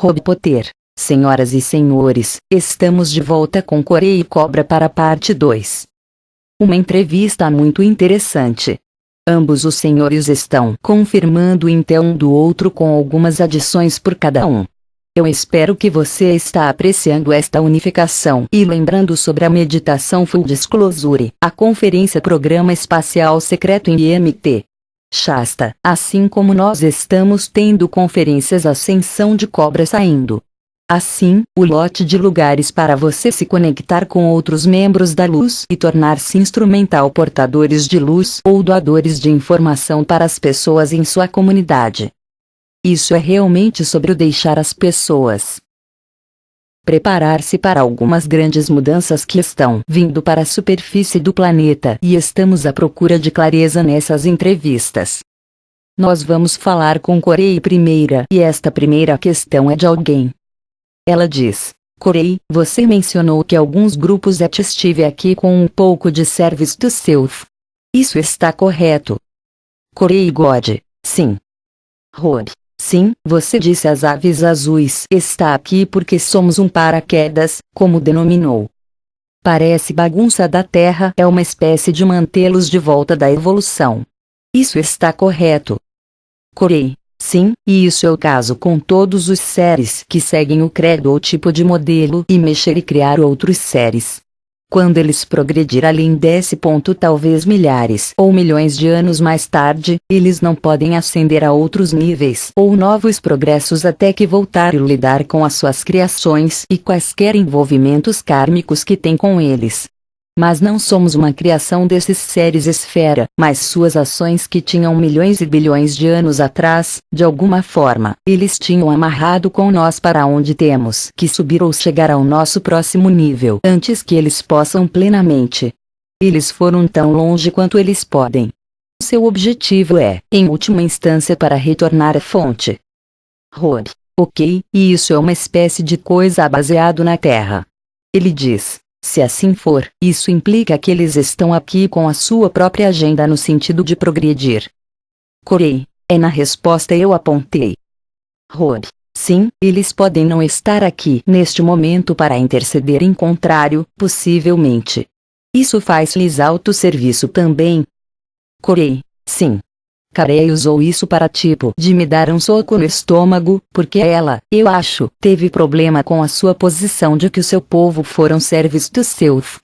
Harry Potter. Senhoras e senhores, estamos de volta com Coreia e Cobra para a parte 2. Uma entrevista muito interessante. Ambos os senhores estão confirmando o intel um do outro com algumas adições por cada um. Eu espero que você está apreciando esta unificação e lembrando sobre a meditação Full Disclosure, a conferência Programa Espacial Secreto em IMT. Shasta, assim como nós estamos tendo conferências Ascensão de Cobra saindo. Assim, o lote de lugares para você se conectar com outros membros da luz e tornar-se instrumental portadores de luz ou doadores de informação para as pessoas em sua comunidade. Isso é realmente sobre o deixar as pessoas preparar-se para algumas grandes mudanças que estão vindo para a superfície do planeta e estamos à procura de clareza nessas entrevistas. Nós vamos falar com Corey primeira e esta primeira questão é de alguém. Ela diz: Corey, você mencionou que alguns grupos estive aqui com um pouco de service to self. Isso está correto? Corey God: sim. Rod: sim, você disse as aves azuis está aqui porque somos um paraquedas, como denominou. Parece bagunça da Terra é uma espécie de mantê-los de volta da evolução. Isso está correto? Corey: sim, e isso é o caso com todos os seres que seguem o credo ou tipo de modelo e mexer e criar outros seres. Quando eles progredir além desse ponto, talvez milhares ou milhões de anos mais tarde, eles não podem ascender a outros níveis ou novos progressos até que voltar e lidar com as suas criações e quaisquer envolvimentos kármicos que têm com eles. Mas não somos uma criação desses seres esfera, mas suas ações que tinham milhões e bilhões de anos atrás, de alguma forma, eles tinham amarrado com nós para onde temos que subir ou chegar ao nosso próximo nível antes que eles possam plenamente. Eles foram tão longe quanto eles podem. Seu objetivo é, em última instância, para retornar à fonte. Rod: ok, e isso é uma espécie de coisa baseado na Terra. Ele diz: se assim for, isso implica que eles estão aqui com a sua própria agenda no sentido de progredir. Corey: é na resposta eu apontei. Rod: sim, eles podem não estar aqui neste momento para interceder em contrário, possivelmente. Isso faz-lhes autosserviço também? Corey: sim. Carey usou isso para tipo de me dar um soco no estômago, porque ela, eu acho, teve problema com a sua posição de que o seu povo foram service to self.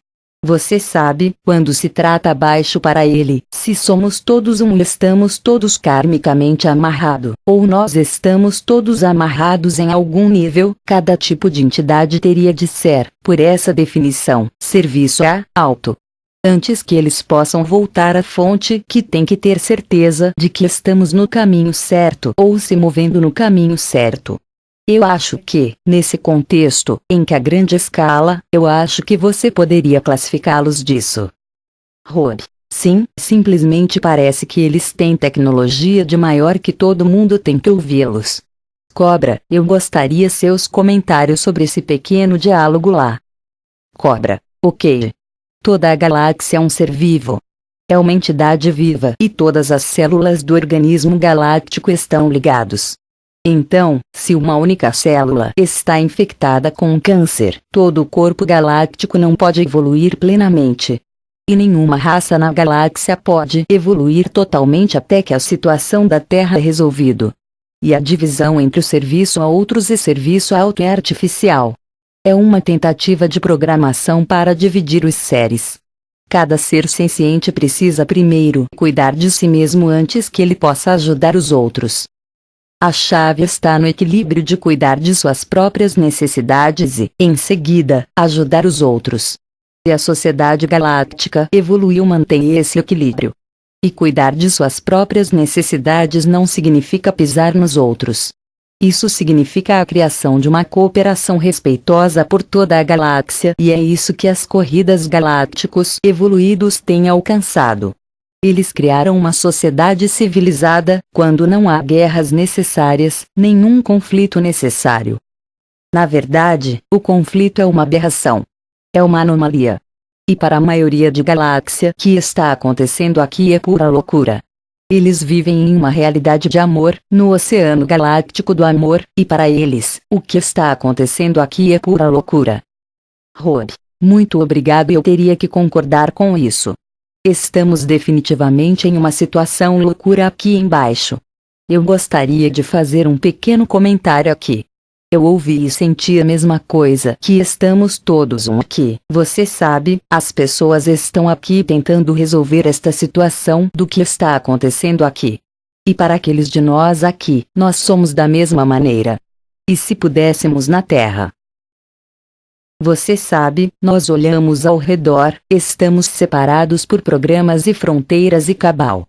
Você sabe, quando se trata abaixo para ele, se somos todos um estamos todos karmicamente amarrados, ou nós estamos todos amarrados em algum nível, cada tipo de entidade teria de ser, por essa definição, serviço a alto. Antes que eles possam voltar à fonte, que tem que ter certeza de que estamos no caminho certo ou se movendo no caminho certo. Eu acho que, nesse contexto, em que a grande escala, eu acho que você poderia classificá-los disso. Rod: sim, simplesmente parece que eles têm tecnologia de maior que todo mundo tem que ouvi-los. Cobra: eu gostaria seus comentários sobre esse pequeno diálogo lá. Cobra: ok. Toda a galáxia é um ser vivo. É uma entidade viva e todas as células do organismo galáctico estão ligados. Então, se uma única célula está infectada com um câncer, todo o corpo galáctico não pode evoluir plenamente. E nenhuma raça na galáxia pode evoluir totalmente até que a situação da Terra é resolvido. E a divisão entre o serviço a outros e serviço auto é artificial. É uma tentativa de programação para dividir os seres. Cada ser senciente precisa primeiro cuidar de si mesmo antes que ele possa ajudar os outros. A chave está no equilíbrio de cuidar de suas próprias necessidades e, em seguida, ajudar os outros. E a sociedade galáctica evoluiu mantém esse equilíbrio. E cuidar de suas próprias necessidades não significa pisar nos outros. Isso significa a criação de uma cooperação respeitosa por toda a galáxia e é isso que as corridas galácticos evoluídos têm alcançado. Eles criaram uma sociedade civilizada, quando não há guerras necessárias, nenhum conflito necessário. Na verdade, o conflito é uma aberração. É uma anomalia. E para a maioria de galáxia que está acontecendo aqui é pura loucura. Eles vivem em uma realidade de amor, no oceano galáctico do amor, e para eles, o que está acontecendo aqui é pura loucura. Rob, muito obrigado. Eu teria que concordar com isso. Estamos definitivamente em uma situação loucura aqui embaixo. Eu gostaria de fazer um pequeno comentário aqui. Eu ouvi e senti a mesma coisa que estamos todos aqui. Você sabe, as pessoas estão aqui tentando resolver esta situação do que está acontecendo aqui. E para aqueles de nós aqui, nós somos da mesma maneira. E se pudéssemos na Terra? Você sabe, nós olhamos ao redor, estamos separados por programas e fronteiras e cabal.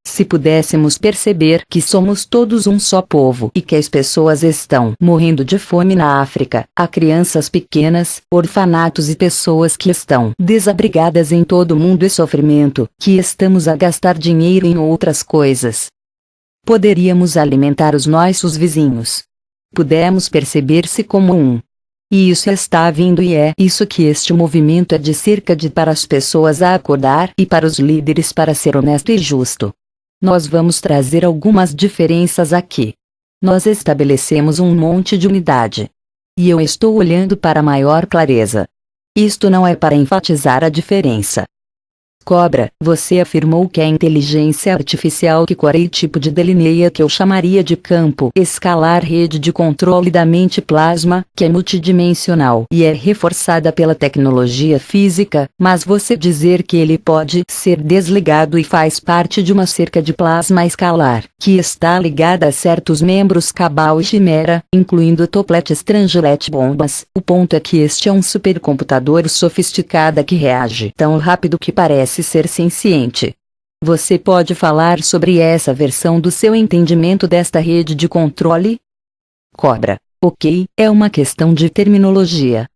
Se pudéssemos perceber que somos todos um só povo e que as pessoas estão morrendo de fome na África, há crianças pequenas, orfanatos e pessoas que estão desabrigadas em todo o mundo e sofrimento, que estamos a gastar dinheiro em outras coisas. Poderíamos alimentar os nossos vizinhos. Pudemos perceber-se como um. E isso está vindo e é isso que este movimento é de cerca de para as pessoas a acordar e para os líderes para ser honesto e justo. Nós vamos trazer algumas diferenças aqui. Nós estabelecemos um monte de unidade. E eu estou olhando para maior clareza. Isto não é para enfatizar a diferença. Cobra, você afirmou que a inteligência artificial que Corey tipo de delineia que eu chamaria de campo escalar rede de controle da mente plasma, que é multidimensional e é reforçada pela tecnologia física, mas você dizer que ele pode ser desligado e faz parte de uma cerca de plasma escalar, que está ligada a certos membros cabal e chimera, incluindo topletes translete bombas. O ponto é que este é um supercomputador sofisticado que reage tão rápido que parece ser senciente. Você pode falar sobre essa versão do seu entendimento desta rede de controle? Cobra, ok, é uma questão de terminologia.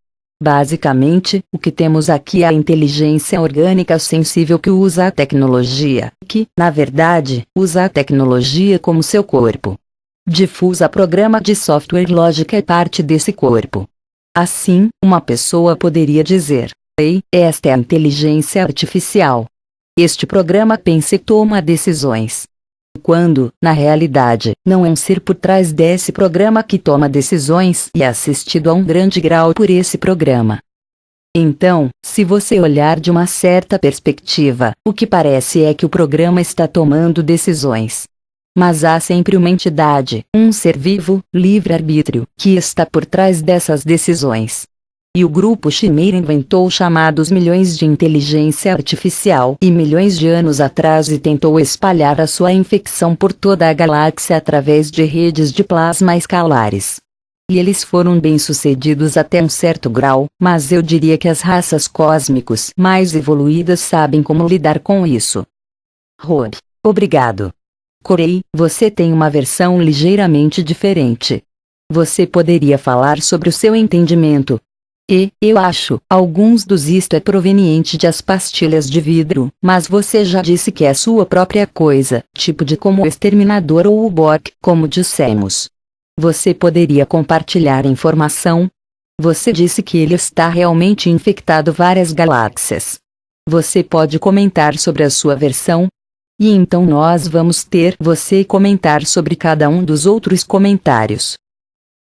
Basicamente, o que temos aqui é a inteligência orgânica sensível que usa a tecnologia, que, na verdade, usa a tecnologia como seu corpo. Difusa programa de software lógica é parte desse corpo. Assim, uma pessoa poderia dizer: ei, esta é a inteligência artificial. Este programa pensa e toma decisões. Quando, na realidade, não é um ser por trás desse programa que toma decisões e é assistido a um grande grau por esse programa. Então, se você olhar de uma certa perspectiva, o que parece é que o programa está tomando decisões. Mas há sempre uma entidade, um ser vivo, livre-arbítrio, que está por trás dessas decisões. E o grupo Chimera inventou chamados milhões de inteligência artificial e milhões de anos atrás e tentou espalhar a sua infecção por toda a galáxia através de redes de plasma escalares. E eles foram bem-sucedidos até um certo grau, mas eu diria que as raças cósmicos mais evoluídas sabem como lidar com isso. Rob, obrigado. Corey, você tem uma versão ligeiramente diferente. Você poderia falar sobre o seu entendimento? E, eu acho, alguns dos isto é proveniente de as pastilhas de vidro, mas você já disse que é sua própria coisa, tipo de como o Exterminador ou o Borg, como dissemos. Você poderia compartilhar informação? Você disse que ele está realmente infectado várias galáxias. Você pode comentar sobre a sua versão? E então nós vamos ter você comentar sobre cada um dos outros comentários.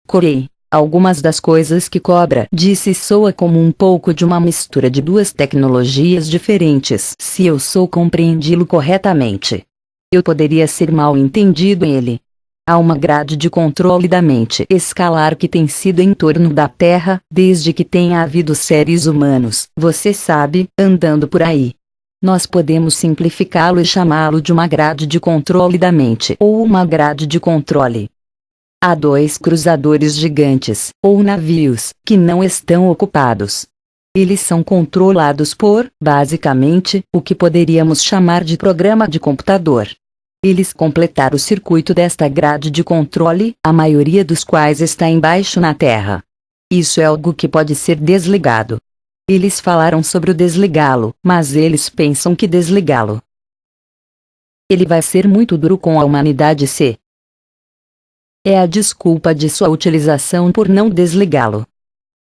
Corey. Algumas das coisas que Cobra disse soa como um pouco de uma mistura de duas tecnologias diferentes, se eu sou compreendi-lo corretamente. Eu poderia ser mal entendido ele. Há uma grade de controle da mente escalar que tem sido em torno da Terra, desde que tenha havido seres humanos, você sabe, andando por aí. Nós podemos simplificá-lo e chamá-lo de uma grade de controle da mente ou uma grade de controle. Há dois cruzadores gigantes, ou navios, que não estão ocupados. Eles são controlados por, basicamente, o que poderíamos chamar de programa de computador. Eles completaram o circuito desta grade de controle, a maioria dos quais está embaixo na Terra. Isso é algo que pode ser desligado. Eles falaram sobre o desligá-lo, mas eles pensam que desligá-lo. Ele vai ser muito duro com a humanidade se é a desculpa de sua utilização por não desligá-lo.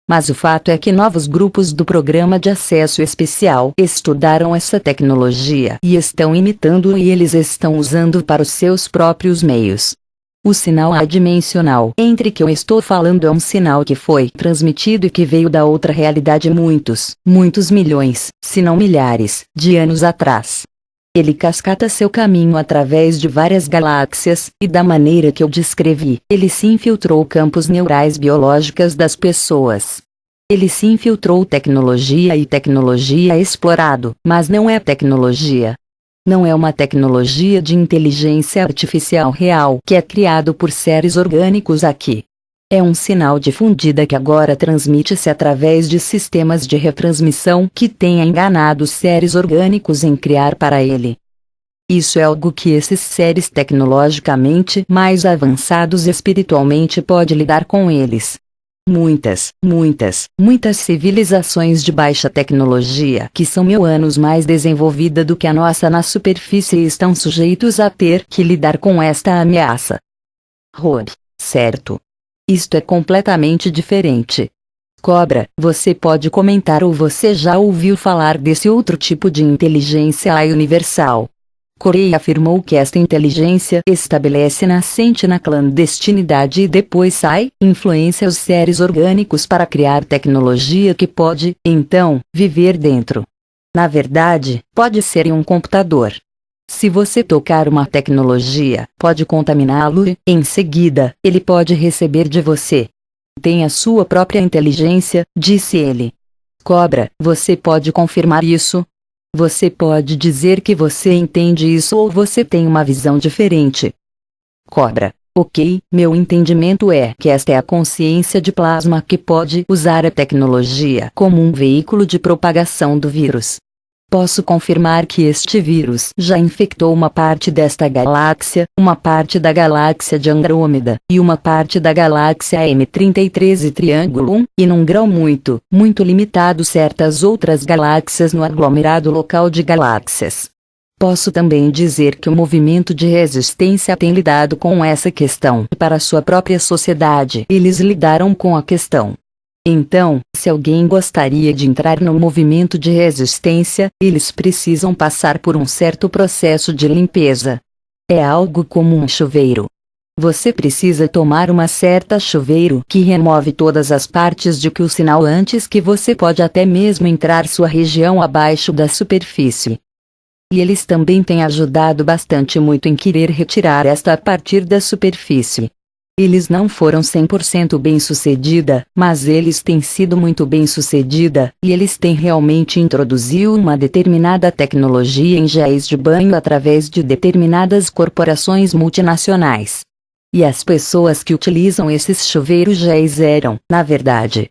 Mas o fato é que novos grupos do Programa de Acesso Especial estudaram essa tecnologia e estão imitando e eles estão usando para os seus próprios meios. O sinal adimensional entre que eu estou falando é um sinal que foi transmitido e que veio da outra realidade muitos milhões, se não milhares, de anos atrás. Ele cascata seu caminho através de várias galáxias, e da maneira que eu descrevi, ele se infiltrou campos neurais biológicas das pessoas. Ele se infiltrou tecnologia e tecnologia é explorado, mas não é tecnologia. Não é uma tecnologia de inteligência artificial real que é criado por seres orgânicos aqui. É um sinal difundida que agora transmite-se através de sistemas de retransmissão que tenha enganado os seres orgânicos em criar para ele. Isso é algo que esses seres tecnologicamente mais avançados espiritualmente pode lidar com eles. Muitas civilizações de baixa tecnologia que são 1000 anos mais desenvolvida do que a nossa na superfície estão sujeitos a ter que lidar com esta ameaça. Certo. Isto é completamente diferente. Cobra, você pode comentar ou você já ouviu falar desse outro tipo de inteligência universal? Corey afirmou que esta inteligência estabelece nascente na clandestinidade e depois influencia os seres orgânicos para criar tecnologia que pode, então, viver dentro. Na verdade, pode ser em um computador. Se você tocar uma tecnologia, pode contaminá-lo e, em seguida, ele pode receber de você. Tem a sua própria inteligência, disse ele. Cobra, você pode confirmar isso? Você pode dizer que você entende isso ou você tem uma visão diferente? Cobra, ok, meu entendimento é que esta é a consciência de plasma que pode usar a tecnologia como um veículo de propagação do vírus. Posso confirmar que este vírus já infectou uma parte desta galáxia, uma parte da galáxia de Andrômeda, e uma parte da galáxia M33 e Triângulo 1, e num grau muito limitado certas outras galáxias no aglomerado local de galáxias. Posso também dizer que o movimento de resistência tem lidado com essa questão para sua própria sociedade. Eles lidaram com a questão. Então, se alguém gostaria de entrar no movimento de resistência, eles precisam passar por um certo processo de limpeza. É algo como um chuveiro. Você precisa tomar uma certa chuveiro que remove todas as partes de que o sinal antes que você pode até mesmo entrar sua região abaixo da superfície. E eles também têm ajudado bastante muito em querer retirar esta a partir da superfície. Eles não foram 100% bem-sucedida, mas eles têm sido muito bem-sucedida, e eles têm realmente introduzido uma determinada tecnologia em géis de banho através de determinadas corporações multinacionais. E as pessoas que utilizam esses chuveiros géis eram, na verdade,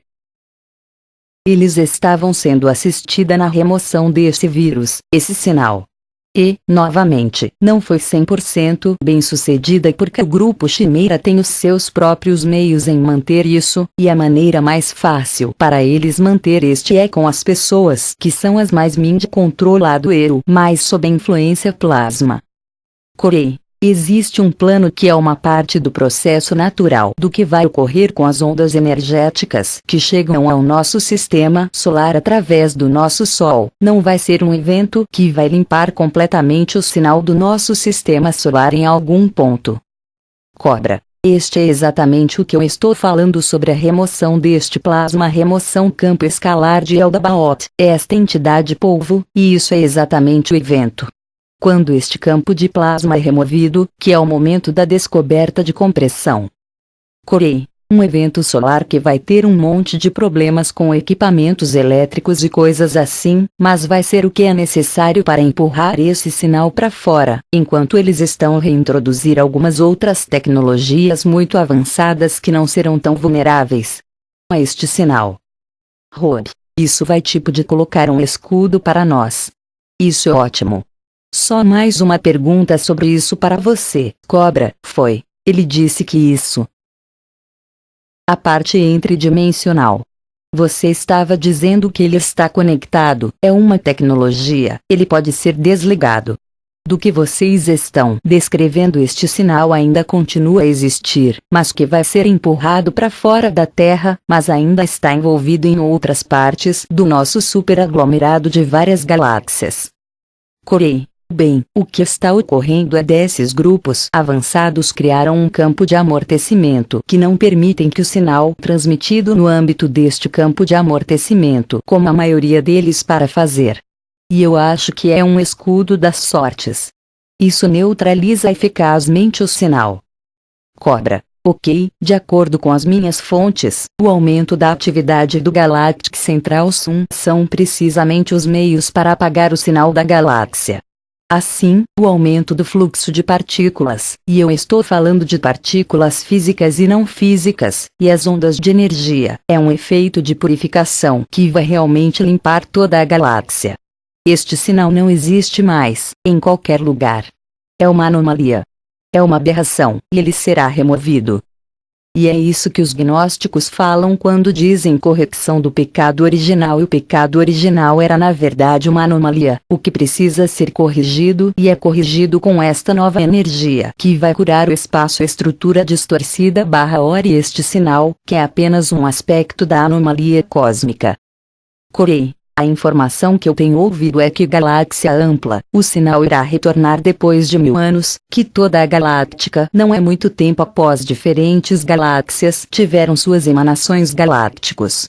eles estavam sendo assistida na remoção desse vírus, esse sinal. E, novamente, não foi 100% bem-sucedida porque o grupo Chimeira tem os seus próprios meios em manter isso, e a maneira mais fácil para eles manter este é com as pessoas que são as mais mind controlado mais sob influência plasma. Corey. Existe um plano que é uma parte do processo natural do que vai ocorrer com as ondas energéticas que chegam ao nosso sistema solar através do nosso Sol. Não vai ser um evento que vai limpar completamente o sinal do nosso sistema solar em algum ponto. Cobra. Este é exatamente o que eu estou falando sobre a remoção deste plasma, remoção campo escalar de Eldabaoth, esta entidade polvo, e isso é exatamente o evento. Quando este campo de plasma é removido, que é o momento da descoberta de compressão. Corey, um evento solar que vai ter um monte de problemas com equipamentos elétricos e coisas assim, mas vai ser o que é necessário para empurrar esse sinal para fora, enquanto eles estão a reintroduzir algumas outras tecnologias muito avançadas que não serão tão vulneráveis a este sinal. Isso vai tipo de colocar um escudo para nós. Isso é ótimo. Só mais uma pergunta sobre isso para você, Cobra. Ele disse que isso. A parte entredimensional. Você estava dizendo que ele está conectado, é uma tecnologia, ele pode ser desligado. do que vocês estão descrevendo, este sinal ainda continua a existir, mas que vai ser empurrado para fora da Terra, mas ainda está envolvido em outras partes do nosso superaglomerado de várias galáxias. Corey, bem, o que está ocorrendo é desses grupos avançados criaram um campo de amortecimento que não permitem que o sinal transmitido no âmbito deste campo de amortecimento, como a maioria deles para fazer. E eu acho que é um escudo das sortes. Isso neutraliza eficazmente o sinal. Cobra. Ok, de acordo com as minhas fontes, o aumento da atividade do Galactic Central Sun são precisamente os meios para apagar o sinal da galáxia. Assim, o aumento do fluxo de partículas, e eu estou falando de partículas físicas e não físicas, e as ondas de energia, é um efeito de purificação que vai realmente limpar toda a galáxia. Este sinal não existe mais, em qualquer lugar. É uma anomalia. É uma aberração, e ele será removido. E é isso que os gnósticos falam quando dizem correção do pecado original, e o pecado original era na verdade uma anomalia, o que precisa ser corrigido e é corrigido com esta nova energia que vai curar o espaço, estrutura distorcida /hora, e este sinal, que é apenas um aspecto da anomalia cósmica. Corey. A informação que eu tenho ouvido é que galáxia ampla, o sinal irá retornar depois de 1000 anos, que toda a galáctica não é muito tempo após diferentes galáxias tiveram suas emanações galácticos.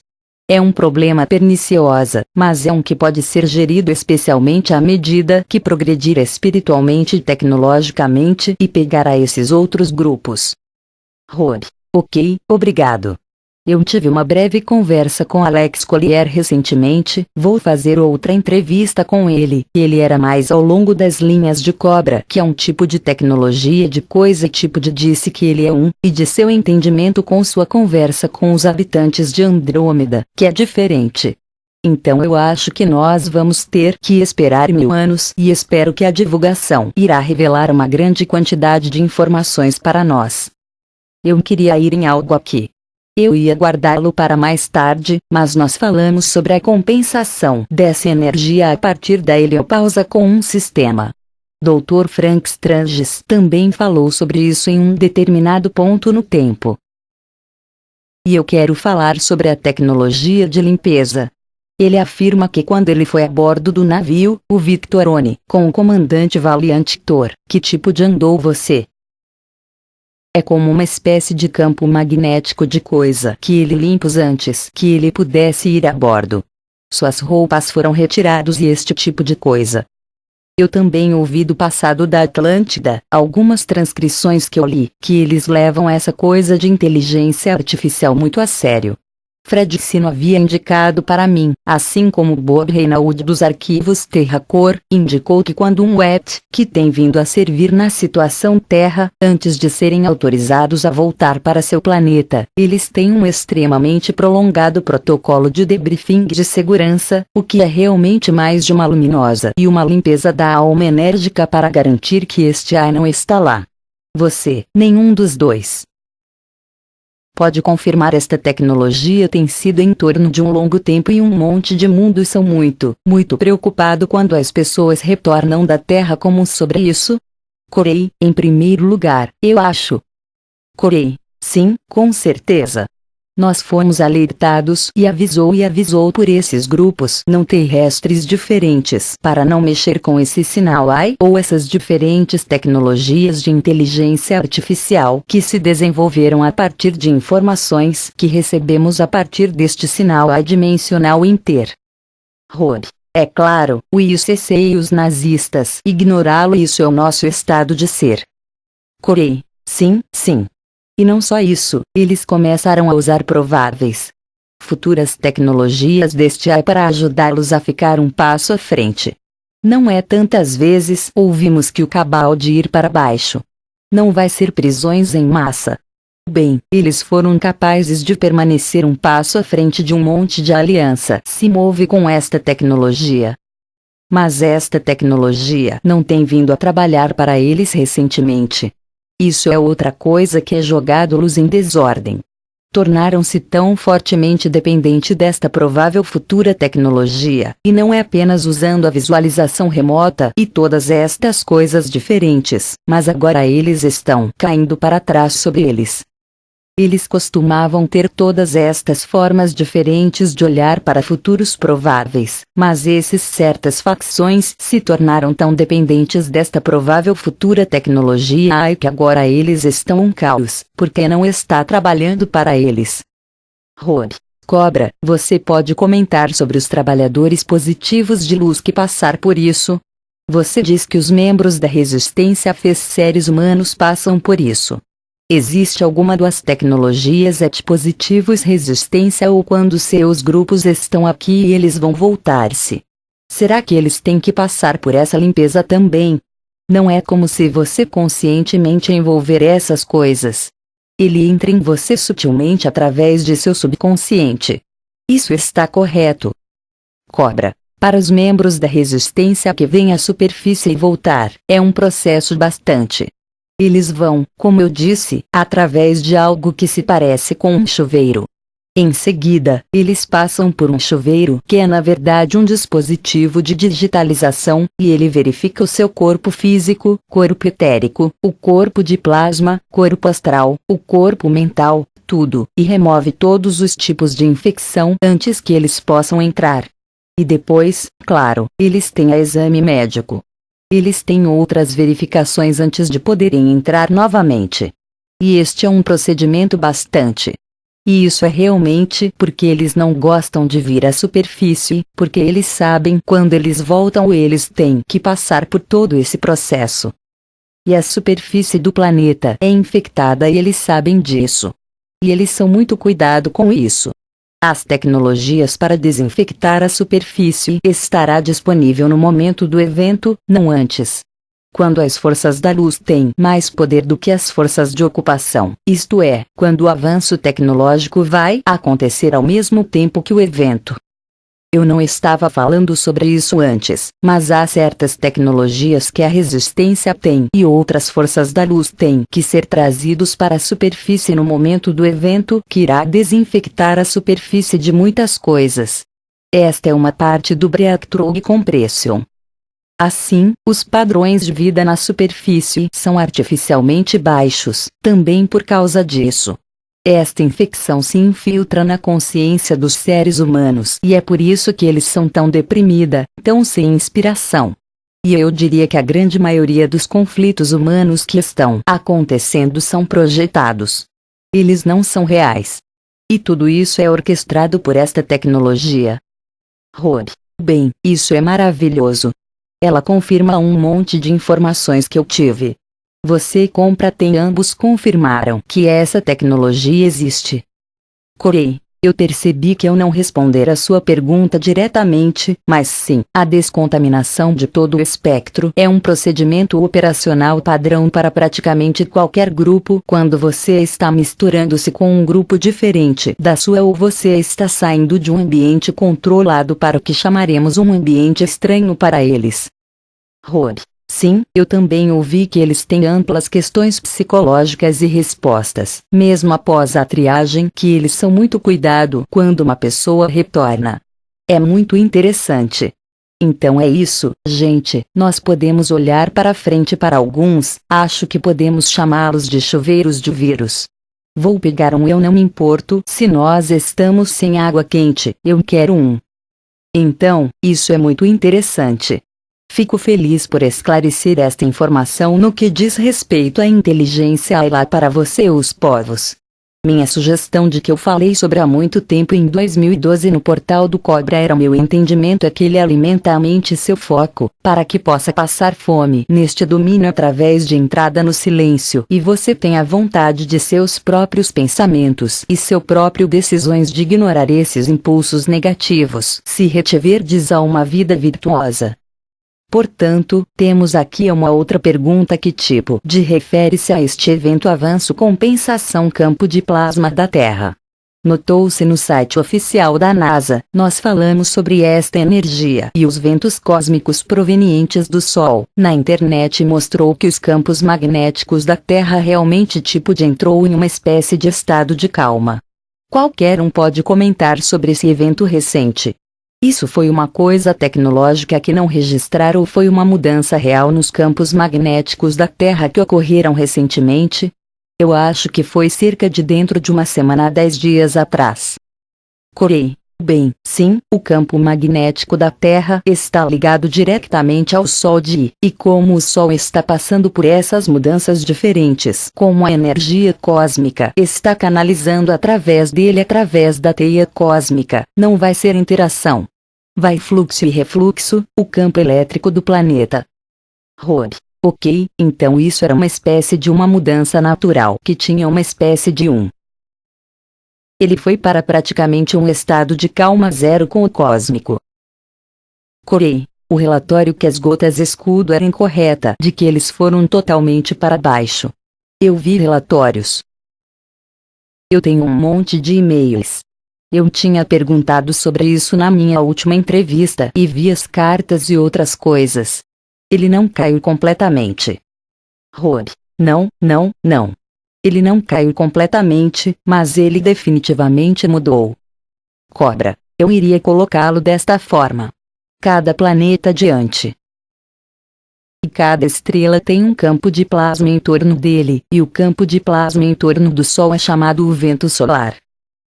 É um problema perniciosa, mas é um que pode ser gerido especialmente à medida que progredir espiritualmente e tecnologicamente e pegar a esses outros grupos. Rob. Ok, obrigado. Eu tive uma breve conversa com Alex Collier recentemente, vou fazer outra entrevista com ele. Ele era mais ao longo das linhas de Cobra, que é um tipo de tecnologia de coisa, e tipo de disse que ele é e de seu entendimento com sua conversa com os habitantes de Andrômeda, que é diferente. Então eu acho que nós vamos ter que esperar 1000 anos e espero que a divulgação irá revelar uma grande quantidade de informações para nós. Eu queria ir em algo aqui. Eu ia guardá-lo para mais tarde, mas nós falamos sobre a compensação dessa energia a partir da heliopausa com um sistema. Dr. Frank Stranges também falou sobre isso em um determinado ponto no tempo. E eu quero falar sobre a tecnologia de limpeza. Ele afirma que quando ele foi a bordo do navio, o Victorone, com o comandante Valiant Thor, que tipo de andou você? É como uma espécie de campo magnético de coisa que ele limpos antes que ele pudesse ir a bordo. Suas roupas foram retiradas e este tipo de coisa. Eu também ouvi do passado da Atlântida, algumas transcrições que eu li, que eles levam essa coisa de inteligência artificial muito a sério. Fred Sino havia indicado para mim, assim como Bob Reynolds dos arquivos Terracor, indicou que quando um WET, que tem vindo a servir na situação Terra, antes de serem autorizados a voltar para seu planeta, eles têm um extremamente prolongado protocolo de debriefing de segurança, o que é realmente mais de uma luminosa e uma limpeza da alma enérgica para garantir que este ai não está lá. Você, nenhum dos dois. Pode confirmar esta tecnologia tem sido em torno de um longo tempo e um monte de mundos são muito preocupado quando as pessoas retornam da Terra como sobre isso? Corey, em primeiro lugar, eu acho. Corey, sim, com certeza. Nós fomos alertados e avisou por esses grupos não terrestres diferentes para não mexer com esse sinal AI ou essas diferentes tecnologias de inteligência artificial que se desenvolveram a partir de informações que recebemos a partir deste sinal adimensional inter. Rod. É claro, o ICC e os nazistas ignorá-lo, isso é o nosso estado de ser. Corey. Sim, sim. E não só isso, eles começaram a usar prováveis futuras tecnologias deste AI para ajudá-los a ficar um passo à frente. Não é tantas vezes ouvimos que o cabal de ir para baixo. Não vai ser prisões em massa. Bem, eles foram capazes de permanecer um passo à frente de um monte de aliança se move com esta tecnologia. Mas esta tecnologia não tem vindo a trabalhar para eles recentemente. Isso é outra coisa que é jogado luz em desordem. tornaram-se tão fortemente dependentes desta provável futura tecnologia, e não é apenas usando a visualização remota e todas estas coisas diferentes, mas agora eles estão caindo para trás sobre eles. Eles costumavam ter todas estas formas diferentes de olhar para futuros prováveis, mas essas certas facções se tornaram tão dependentes desta provável futura tecnologia que agora eles estão um caos, porque não está trabalhando para eles. Rob, Cobra, você pode comentar sobre os trabalhadores positivos de luz que passar por isso? Você diz que os membros da resistência fez seres humanos passam por isso. Existe alguma das tecnologias positivos resistência ou quando seus grupos estão aqui e eles vão voltar-se? Será que eles têm que passar por essa limpeza também? Não é como se você conscientemente envolver essas coisas. Ele entra em você sutilmente através de seu subconsciente. Isso está correto. Cobra. Para os membros da resistência que vêm à superfície e voltar, é um processo bastante. Eles vão, como eu disse, através de algo que se parece com um chuveiro. Em seguida, eles passam por um chuveiro que é na verdade um dispositivo de digitalização, e ele verifica o seu corpo físico, corpo etérico, o corpo de plasma, corpo astral, o corpo mental, tudo, e remove todos os tipos de infecção antes que eles possam entrar. E depois, claro, eles têm a exame médico. Eles têm outras verificações antes de poderem entrar novamente. E este é um procedimento bastante. E isso é realmente porque eles não gostam de vir à superfície, porque eles sabem quando eles voltam eles têm que passar por todo esse processo. E a superfície do planeta é infectada e eles sabem disso. E eles são muito cuidado com isso. As tecnologias para desinfectar a superfície estará disponível no momento do evento, não antes. Quando as forças da luz têm mais poder do que as forças de ocupação, isto é, quando o avanço tecnológico vai acontecer ao mesmo tempo que o evento. Eu não estava falando sobre isso antes, mas há certas tecnologias que a resistência tem e outras forças da luz têm que ser trazidos para a superfície no momento do evento que irá desinfectar a superfície de muitas coisas. Esta é uma parte do Breakthrough Compression. Assim, os padrões de vida na superfície são artificialmente baixos, também por causa disso. Esta infecção se infiltra na consciência dos seres humanos e é por isso que eles são tão deprimida, tão sem inspiração. E eu diria que a grande maioria dos conflitos humanos que estão acontecendo são projetados. Eles não são reais. E tudo isso é orquestrado por esta tecnologia. Rob, bem, isso é maravilhoso. Ela confirma um monte de informações que eu tive. Você compra tem ambos confirmaram que essa tecnologia existe. Corey, eu percebi que eu não responder a sua pergunta diretamente, mas sim, a descontaminação de todo o espectro é um procedimento operacional padrão para praticamente qualquer grupo quando você está misturando-se com um grupo diferente da sua ou você está saindo de um ambiente controlado para o que chamaremos um ambiente estranho para eles. Rob. Sim, eu também ouvi que eles têm amplas questões psicológicas e respostas, mesmo após a triagem, que eles são muito cuidado quando uma pessoa retorna. É muito interessante. Então é isso, gente, nós podemos olhar para frente para alguns, acho que podemos chamá-los de chuveiros de vírus. Vou pegar um eu não me importo se nós estamos sem água quente, eu quero um. Então, isso é muito interessante. Fico feliz por esclarecer esta informação no que diz respeito à inteligência lá para você os povos. Minha sugestão de que eu falei sobre há muito tempo em 2012 no portal do Cobra era meu entendimento é que ele alimenta a mente e seu foco, para que possa passar fome neste domínio através de entrada no silêncio e você tenha a vontade de seus próprios pensamentos e seu próprio decisões de ignorar esses impulsos negativos, se retiverdes a uma vida virtuosa. Portanto, temos aqui uma outra pergunta que tipo de refere-se a este evento avanço compensação campo de plasma da Terra. Notou-se no site oficial da NASA, nós falamos sobre esta energia e os ventos cósmicos provenientes do Sol. Na internet mostrou que os campos magnéticos da Terra realmente tipo de entrou em uma espécie de estado de calma. Qualquer um pode comentar sobre esse evento recente. Isso foi uma coisa tecnológica que não registraram ou foi uma mudança real nos campos magnéticos da Terra que ocorreram recentemente? Eu acho que foi cerca de dentro de uma semana a 10 dias atrás. Corey. Bem, sim, o campo magnético da Terra está ligado diretamente ao Sol e como o Sol está passando por essas mudanças diferentes, como a energia cósmica está canalizando através dele através da teia cósmica, não vai ser interação. Vai fluxo e refluxo, o campo elétrico do planeta. Rob. Ok, então isso era uma espécie de uma mudança natural que tinha uma espécie de Ele foi para praticamente um estado de calma zero com o cósmico. Corey. O relatório que as gotas escudo era incorreta de que eles foram totalmente para baixo. Eu vi relatórios. Eu tenho um monte de e-mails. Eu tinha perguntado sobre isso na minha última entrevista e vi as cartas e outras coisas. Ele não caiu completamente. Rob. Não. Ele não caiu completamente, mas ele definitivamente mudou. Cobra. Eu iria colocá-lo desta forma. Cada planeta adiante. E cada estrela tem um campo de plasma em torno dele, e o campo de plasma em torno do Sol é chamado o vento solar.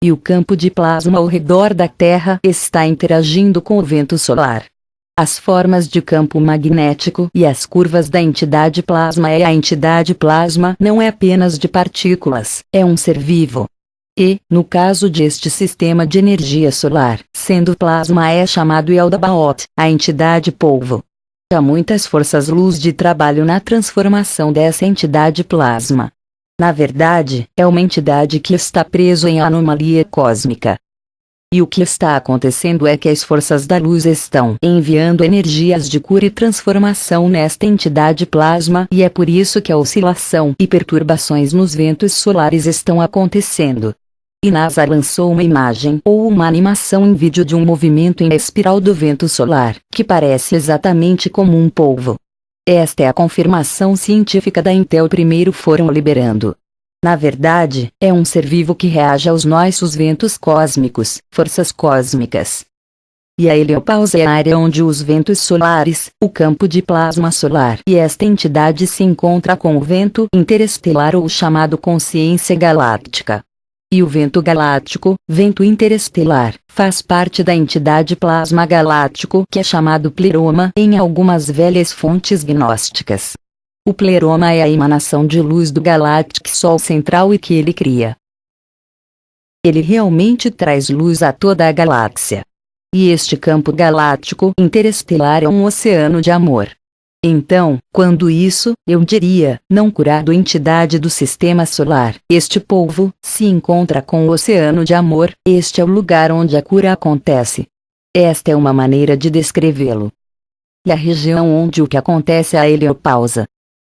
E o campo de plasma ao redor da Terra está interagindo com o vento solar. As formas de campo magnético e as curvas da entidade plasma a entidade plasma não é apenas de partículas, é um ser vivo. E, no caso deste sistema de energia solar, sendo plasma é chamado Eldabaoth, a entidade polvo. Há muitas forças-luz de trabalho na transformação dessa entidade plasma. Na verdade, é uma entidade que está preso em anomalia cósmica. E o que está acontecendo é que as forças da luz estão enviando energias de cura e transformação nesta entidade plasma e é por isso que a oscilação e perturbações nos ventos solares estão acontecendo. E NASA lançou uma imagem ou uma animação em vídeo de um movimento em espiral do vento solar, que parece exatamente como um polvo. Esta é a confirmação científica da Intel primeiro foram liberando. Na verdade, é um ser vivo que reage aos nossos ventos cósmicos, forças cósmicas. E a heliopausa é a área onde os ventos solares, o campo de plasma solar e esta entidade se encontra com o vento interestelar ou chamado consciência galáctica. E o vento galáctico, vento interestelar, faz parte da entidade plasma galáctico que é chamado pleroma em algumas velhas fontes gnósticas. O pleroma é a emanação de luz do galáctico Sol central e que ele cria. Ele realmente traz luz a toda a galáxia. E este campo galáctico interestelar é um oceano de amor. Então, quando isso, eu diria, não curado entidade do sistema solar, este polvo, se encontra com o oceano de amor, este é o lugar onde a cura acontece. Esta é uma maneira de descrevê-lo. E a região onde o que acontece é a heliopausa.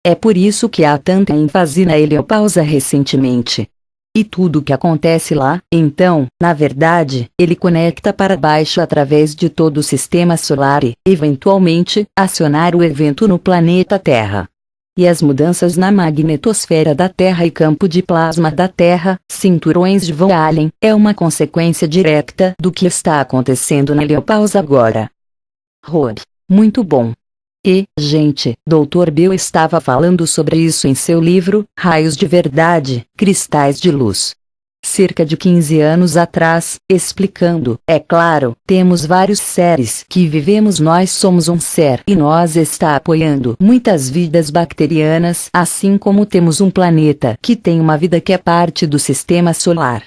É por isso que há tanta ênfase na heliopausa recentemente. E tudo o que acontece lá, então, na verdade, ele conecta para baixo através de todo o sistema solar e, eventualmente, acionar o evento no planeta Terra. E as mudanças na magnetosfera da Terra e campo de plasma da Terra, cinturões de Van Allen, é uma consequência direta do que está acontecendo na heliopausa agora. Rob. Muito bom. E, gente, Dr. Bill estava falando sobre isso em seu livro, Raios de Verdade, Cristais de Luz. Cerca de 15 anos atrás, explicando, é claro, temos vários seres que vivemos nós somos um ser e nós está apoiando muitas vidas bacterianas assim como temos um planeta que tem uma vida que é parte do sistema solar.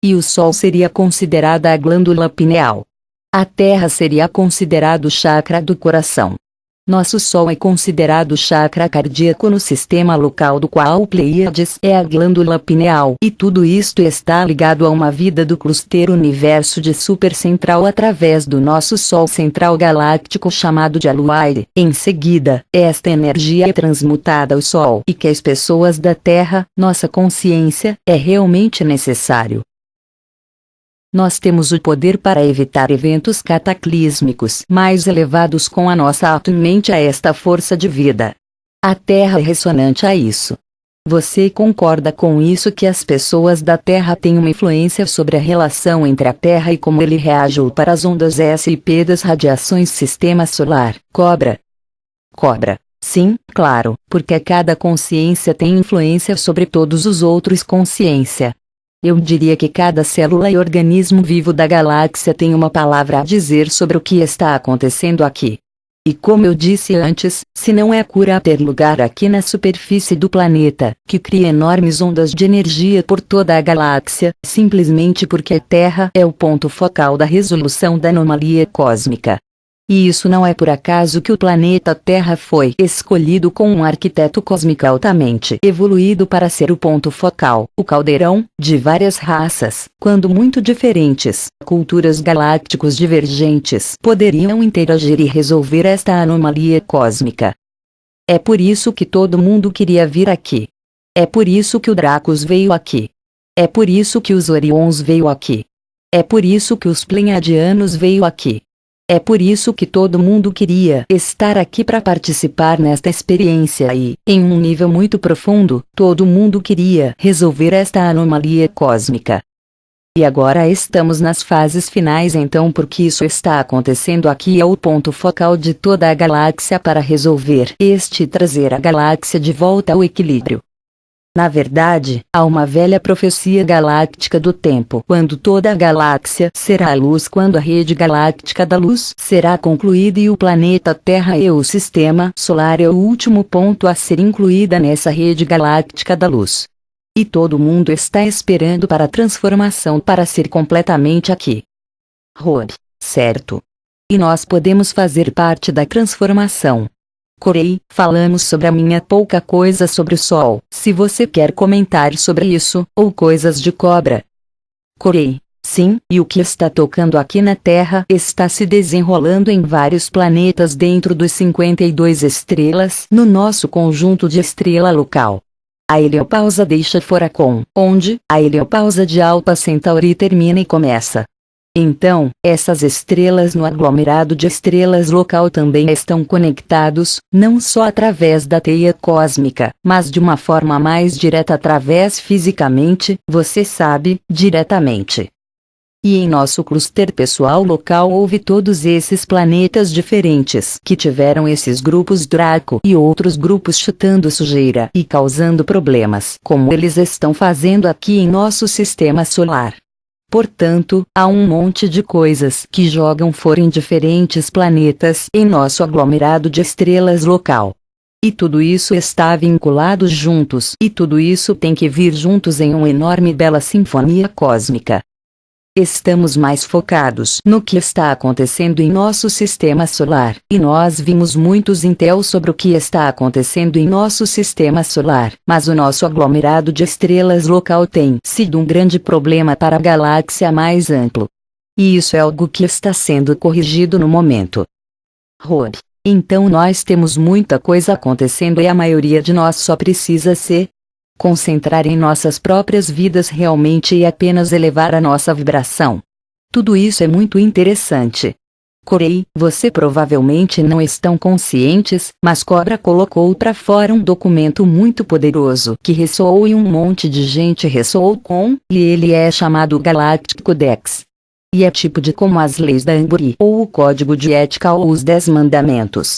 E o Sol seria considerada a glândula pineal. A Terra seria considerado o chakra do coração. Nosso Sol é considerado o chakra cardíaco no sistema local do qual o Pleiades é a glândula pineal e tudo isto está ligado a uma vida do cluster universo de supercentral através do nosso Sol central galáctico chamado de Aluaire. Em seguida, esta energia é transmutada ao Sol e que as pessoas da Terra, nossa consciência, é realmente necessário. Nós temos o poder para evitar eventos cataclísmicos mais elevados com a nossa automente a esta força de vida. A Terra é ressonante a isso. você concorda com isso que as pessoas da Terra têm uma influência sobre a relação entre a Terra e como ele reagiu para as ondas S e P das radiações sistema solar, Cobra? Cobra. Sim, claro, porque cada consciência tem influência sobre todos os outros consciência. Eu diria que cada célula e organismo vivo da galáxia tem uma palavra a dizer sobre o que está acontecendo aqui. E como eu disse antes, se não é cura a ter lugar aqui na superfície do planeta, que cria enormes ondas de energia por toda a galáxia, simplesmente porque a Terra é o ponto focal da resolução da anomalia cósmica. E isso não é por acaso que o planeta Terra foi escolhido com um arquiteto cósmico altamente evoluído para ser o ponto focal, o caldeirão, de várias raças, quando muito diferentes, culturas galácticos divergentes poderiam interagir e resolver esta anomalia cósmica. É por isso que todo mundo queria vir aqui. É por isso que o Dracos veio aqui. É por isso que os Orions veio aqui. É por isso que os Pleiadianos veio aqui. É por isso que todo mundo queria estar aqui para participar nesta experiência e, em um nível muito profundo, todo mundo queria resolver esta anomalia cósmica. E agora estamos nas fases finais então porque isso está acontecendo aqui é o ponto focal de toda a galáxia para resolver este e trazer a galáxia de volta ao equilíbrio. Na verdade, há uma velha profecia galáctica do tempo quando toda a galáxia será a luz quando a rede galáctica da luz será concluída e o planeta Terra e o sistema solar é o último ponto a ser incluída nessa rede galáctica da luz. E todo mundo está esperando para a transformação para ser completamente aqui. Rob, certo. E nós podemos fazer parte da transformação. Corey, falamos sobre a minha pouca coisa sobre o Sol, se você quer comentar sobre isso, ou coisas de Cobra. Corey, sim, e o que está tocando aqui na Terra está se desenrolando em vários planetas dentro dos 52 estrelas no nosso conjunto de estrela local. A heliopausa deixa Foracon, onde a heliopausa de Alpha Centauri termina e começa. Então, essas estrelas no aglomerado de estrelas local também estão conectados, não só através da teia cósmica, mas de uma forma mais direta através fisicamente, você sabe, diretamente. E em nosso cluster pessoal local houve todos esses planetas diferentes que tiveram esses grupos Draco e outros grupos chutando sujeira e causando problemas, como eles estão fazendo aqui em nosso sistema solar. Portanto, há um monte de coisas que jogam fora em diferentes planetas em nosso aglomerado de estrelas local. E tudo isso está vinculado juntos e tudo isso tem que vir juntos em uma enorme e bela sinfonia cósmica. Estamos mais focados no que está acontecendo em nosso sistema solar, e nós vimos muitos intel sobre o que está acontecendo em nosso sistema solar, mas o nosso aglomerado de estrelas local tem sido um grande problema para a galáxia mais amplo. E isso é algo que está sendo corrigido no momento. Rob, então nós temos muita coisa acontecendo e a maioria de nós só precisa se concentrar em nossas próprias vidas realmente e apenas elevar a nossa vibração. Tudo isso é muito interessante. Corey, você provavelmente não estão conscientes, mas Cobra colocou para fora um documento muito poderoso que ressoou e um monte de gente ressoou com, e ele é chamado Galactic Codex. E é tipo de como as leis da Amburi ou o Código de Ética ou os 10 Mandamentos.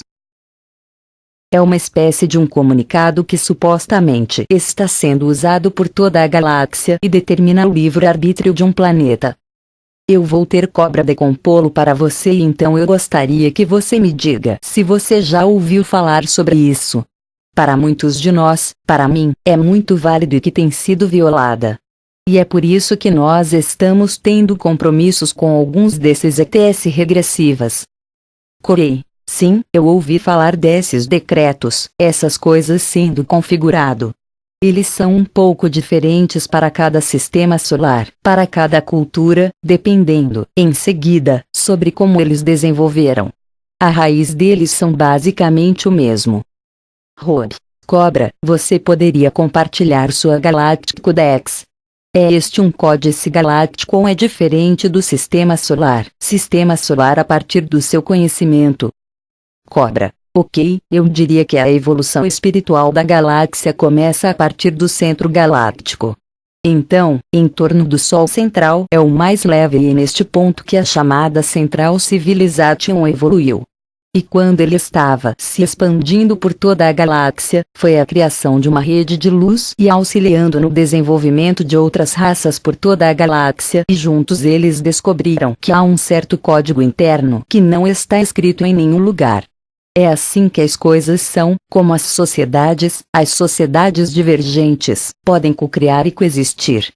É uma espécie de um comunicado que supostamente está sendo usado por toda a galáxia e determina o livre-arbítrio de um planeta. Eu vou ter Cobra decompô-lo para você e então eu gostaria que você me diga se você já ouviu falar sobre isso. Para muitos de nós, para mim, é muito válido e que tem sido violada. E é por isso que nós estamos tendo compromissos com alguns desses ETS regressivas. Corey. Sim, eu ouvi falar desses decretos, essas coisas sendo configurado. Eles são um pouco diferentes para cada sistema solar, para cada cultura, dependendo, em seguida, sobre como eles desenvolveram. A raiz deles são basicamente o mesmo. Rob, Cobra, você poderia compartilhar sua Galactic Codex? É este um códice galáctico ou é diferente do sistema solar a partir do seu conhecimento? Cobra. Ok, eu diria que a evolução espiritual da galáxia começa a partir do centro galáctico. Então, em torno do Sol central é o mais leve e é neste ponto que a chamada Central Civilization evoluiu. E quando ele estava se expandindo por toda a galáxia, foi a criação de uma rede de luz e auxiliando no desenvolvimento de outras raças por toda a galáxia, e juntos eles descobriram que há um certo código interno que não está escrito em nenhum lugar. É assim que as coisas são, como as sociedades divergentes, podem cocriar e coexistir.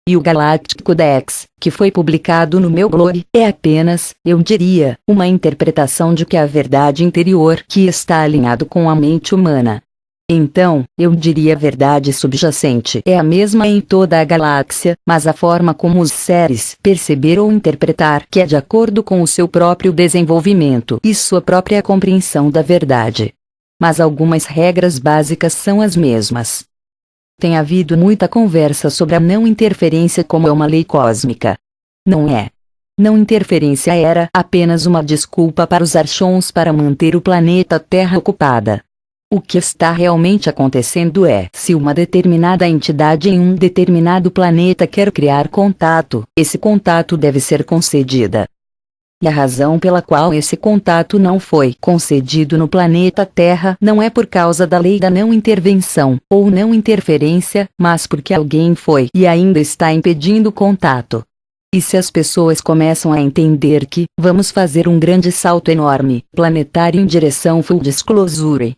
E o Galactic Codex, que foi publicado no meu blog, é apenas, eu diria, uma interpretação de que a verdade interior que está alinhado com a mente humana. Então, eu diria a verdade subjacente é a mesma em toda a galáxia, mas a forma como os seres perceber ou interpretar que é de acordo com o seu próprio desenvolvimento e sua própria compreensão da verdade. Mas algumas regras básicas são as mesmas. Tem havido muita conversa sobre a não interferência como uma lei cósmica. Não é. Não interferência era apenas uma desculpa para os archons para manter o planeta Terra ocupada. O que está realmente acontecendo é, se uma determinada entidade em um determinado planeta quer criar contato, esse contato deve ser concedida. E a razão pela qual esse contato não foi concedido no planeta Terra não é por causa da lei da não intervenção, ou não interferência, mas porque alguém foi e ainda está impedindo o contato. E se as pessoas começam a entender que, vamos fazer um grande salto enorme, planetário em direção full disclosure.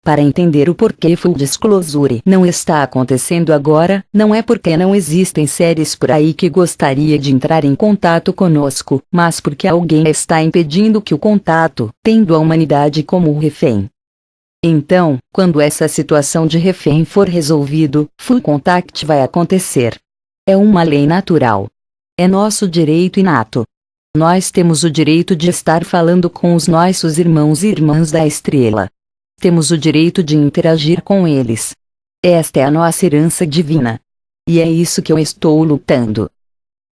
Para entender o porquê full disclosure não está acontecendo agora, não é porque não existem seres por aí que gostaria de entrar em contato conosco, mas porque alguém está impedindo que o contato, tendo a humanidade como refém. Então, quando essa situação de refém for resolvido, full contact vai acontecer. É uma lei natural. É nosso direito inato. Nós temos o direito de estar falando com os nossos irmãos e irmãs da estrela. Temos o direito de interagir com eles. Esta é a nossa herança divina. E é isso que eu estou lutando.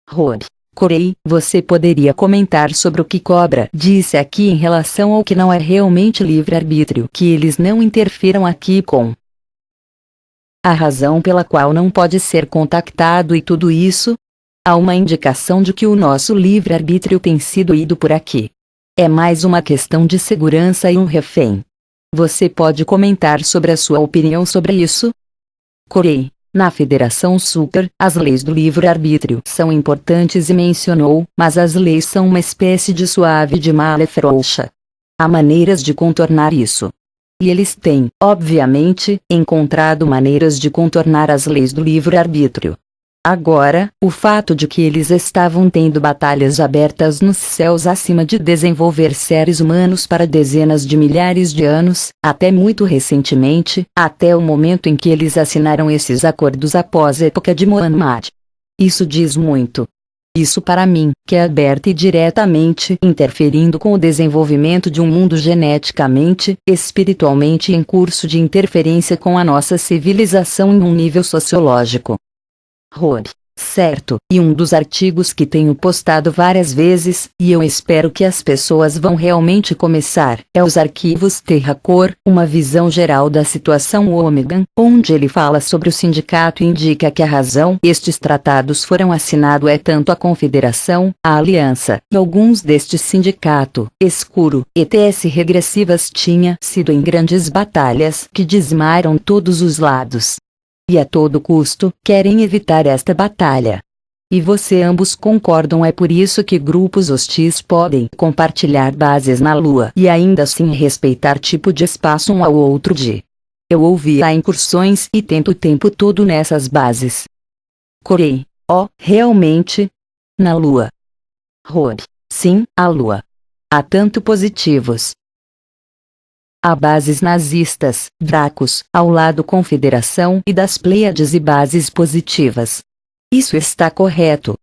Rod Corey, você poderia comentar sobre o que Cobra disse aqui em relação ao que não é realmente livre-arbítrio, que eles não interfiram aqui com a razão pela qual não pode ser contactado e tudo isso? Há uma indicação de que o nosso livre-arbítrio tem sido ido por aqui. É mais uma questão de segurança e um refém. Você pode comentar sobre a sua opinião sobre isso? Corey, na Federação Super, as leis do livre-arbítrio são importantes e mencionou, mas as leis são uma espécie de suave de malha frouxa. Há maneiras de contornar isso. E eles têm, obviamente, encontrado maneiras de contornar as leis do livre-arbítrio. Agora, o fato de que eles estavam tendo batalhas abertas nos céus acima de desenvolver seres humanos para dezenas de milhares de anos, até muito recentemente, até o momento em que eles assinaram esses acordos após a época de Muhammad. Isso diz muito. Isso para mim, que é aberto e diretamente interferindo com o desenvolvimento de um mundo geneticamente, espiritualmente em curso de interferência com a nossa civilização em um nível sociológico. Rod, certo, e um dos artigos que tenho postado várias vezes, e eu espero que as pessoas vão realmente começar, é os arquivos Terracor, uma visão geral da situação Ômega, onde ele fala sobre o sindicato e indica que a razão estes tratados foram assinados é tanto a confederação, a aliança, e alguns destes sindicato, escuro, ETS regressivas tinha sido em grandes batalhas que dizimaram todos os lados. E a todo custo, querem evitar esta batalha. E você ambos concordam, é por isso que grupos hostis podem compartilhar bases na Lua e ainda assim respeitar tipo de espaço um ao outro de. Eu ouvi a incursões e tento o tempo todo nessas bases. Corey, realmente? Na Lua. Rod, sim, a Lua. Há tanto positivos. Há bases nazistas, Dracos, ao lado Confederação e das Pleiades e bases positivas. Isso está correto.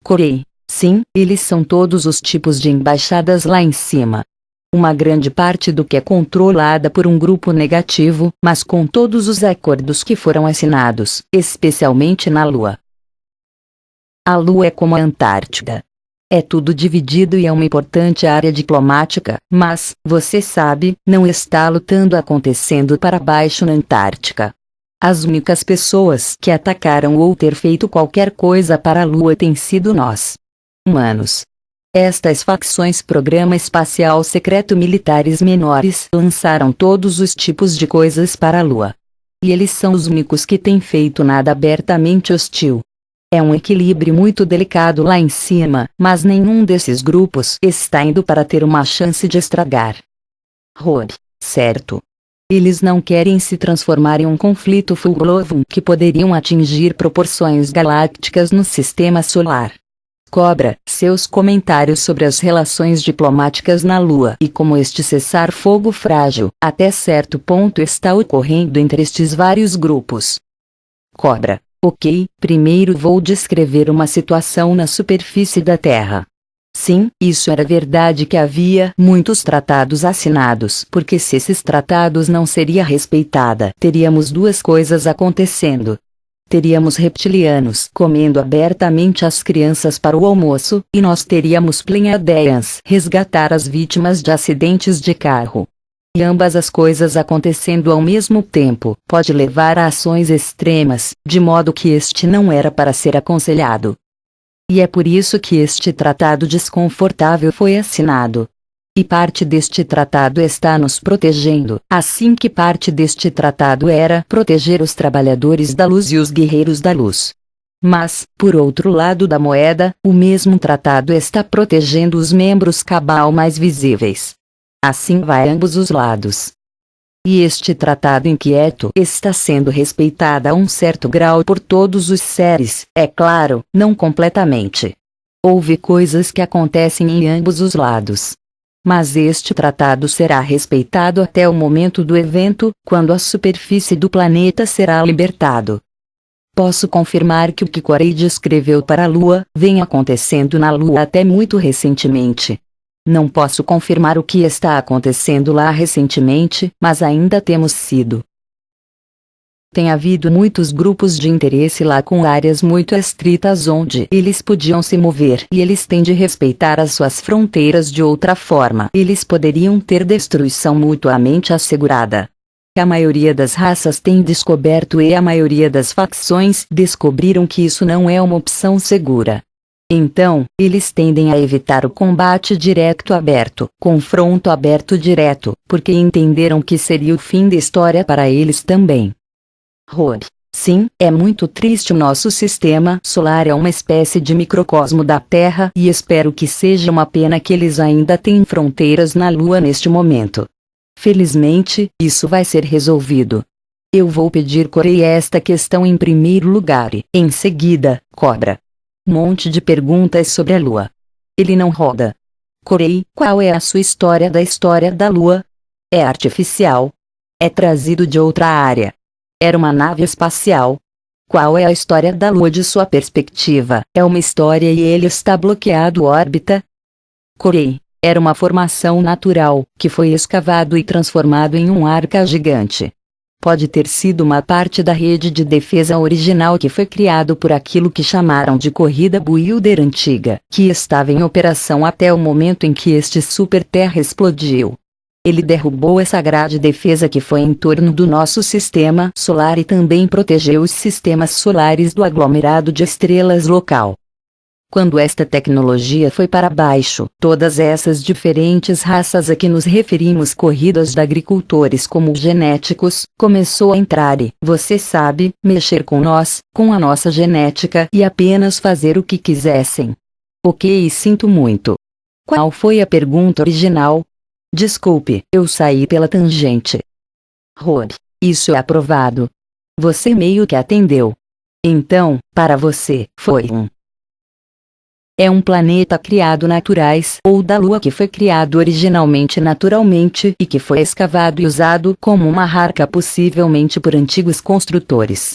Corey, sim, eles são todos os tipos de embaixadas lá em cima. Uma grande parte do que é controlada por um grupo negativo, mas com todos os acordos que foram assinados, especialmente na Lua. A Lua é como a Antártida. É tudo dividido e é uma importante área diplomática, mas, você sabe, não está lutando acontecendo para baixo na Antártica. As únicas pessoas que atacaram ou ter feito qualquer coisa para a Lua têm sido nós, humanos. Estas facções Programa Espacial Secreto militares menores lançaram todos os tipos de coisas para a Lua. E eles são os únicos que têm feito nada abertamente hostil. É um equilíbrio muito delicado lá em cima, mas nenhum desses grupos está indo para ter uma chance de estragar. Rob, certo. Eles não querem se transformar em um conflito full-blown que poderiam atingir proporções galácticas no sistema solar. Cobra, seus comentários sobre as relações diplomáticas na Lua e como este cessar-fogo frágil, até certo ponto está ocorrendo entre estes vários grupos. Cobra. Ok, primeiro vou descrever uma situação na superfície da Terra. Sim, isso era verdade que havia muitos tratados assinados, porque se esses tratados não seriam respeitada, teríamos duas coisas acontecendo. Teríamos reptilianos comendo abertamente as crianças para o almoço, e nós teríamos Pleiadians resgatar as vítimas de acidentes de carro. E ambas as coisas acontecendo ao mesmo tempo, pode levar a ações extremas, de modo que este não era para ser aconselhado. E é por isso que este tratado desconfortável foi assinado. E parte deste tratado está nos protegendo, assim que parte deste tratado era proteger os trabalhadores da luz e os guerreiros da luz. Mas, por outro lado da moeda, o mesmo tratado está protegendo os membros cabal mais visíveis. Assim vai ambos os lados. E este tratado inquieto está sendo respeitado a um certo grau por todos os seres, é claro, não completamente. Houve coisas que acontecem em ambos os lados. Mas este tratado será respeitado até o momento do evento, quando a superfície do planeta será libertado. Posso confirmar que o que Corey descreveu para a Lua, vem acontecendo na Lua até muito recentemente. Não posso confirmar o que está acontecendo lá recentemente, mas ainda temos sido. Tem havido muitos grupos de interesse lá com áreas muito estritas onde eles podiam se mover e eles têm de respeitar as suas fronteiras de outra forma. Eles poderiam ter destruição mutuamente assegurada. A maioria das raças tem descoberto e a maioria das facções descobriram que isso não é uma opção segura. Então, eles tendem a evitar o combate direto aberto, confronto aberto direto, porque entenderam que seria o fim da história para eles também. Rob, sim, é muito triste. O nosso sistema solar é uma espécie de microcosmo da Terra e espero que seja uma pena que eles ainda tenham fronteiras na Lua neste momento. Felizmente, isso vai ser resolvido. Eu vou pedir Corey esta questão em primeiro lugar e, em seguida, Cobra. Monte de perguntas sobre a Lua. Ele não roda. Corey, qual é a sua história da Lua? É artificial? É trazido de outra área? Era uma nave espacial? Qual é a história da Lua de sua perspectiva? É uma história e ele está bloqueado órbita? Corey, era uma formação natural, que foi escavado e transformado em um arca gigante. Pode ter sido uma parte da rede de defesa original que foi criado por aquilo que chamaram de corrida Builder antiga, que estava em operação até o momento em que este super-terra explodiu. Ele derrubou essa grade de defesa que foi em torno do nosso sistema solar e também protegeu os sistemas solares do aglomerado de estrelas local. Quando esta tecnologia foi para baixo, todas essas diferentes raças a que nos referimos corridas de agricultores como genéticos, começou a entrar e, você sabe, mexer com nós, com a nossa genética e apenas fazer o que quisessem. Ok, sinto muito. Qual foi a pergunta original? Desculpe, eu saí pela tangente. Rob, isso é aprovado. Você meio que atendeu. Então, para você, foi É um planeta criado naturais ou da Lua que foi criado originalmente naturalmente e que foi escavado e usado como uma arca possivelmente por antigos construtores.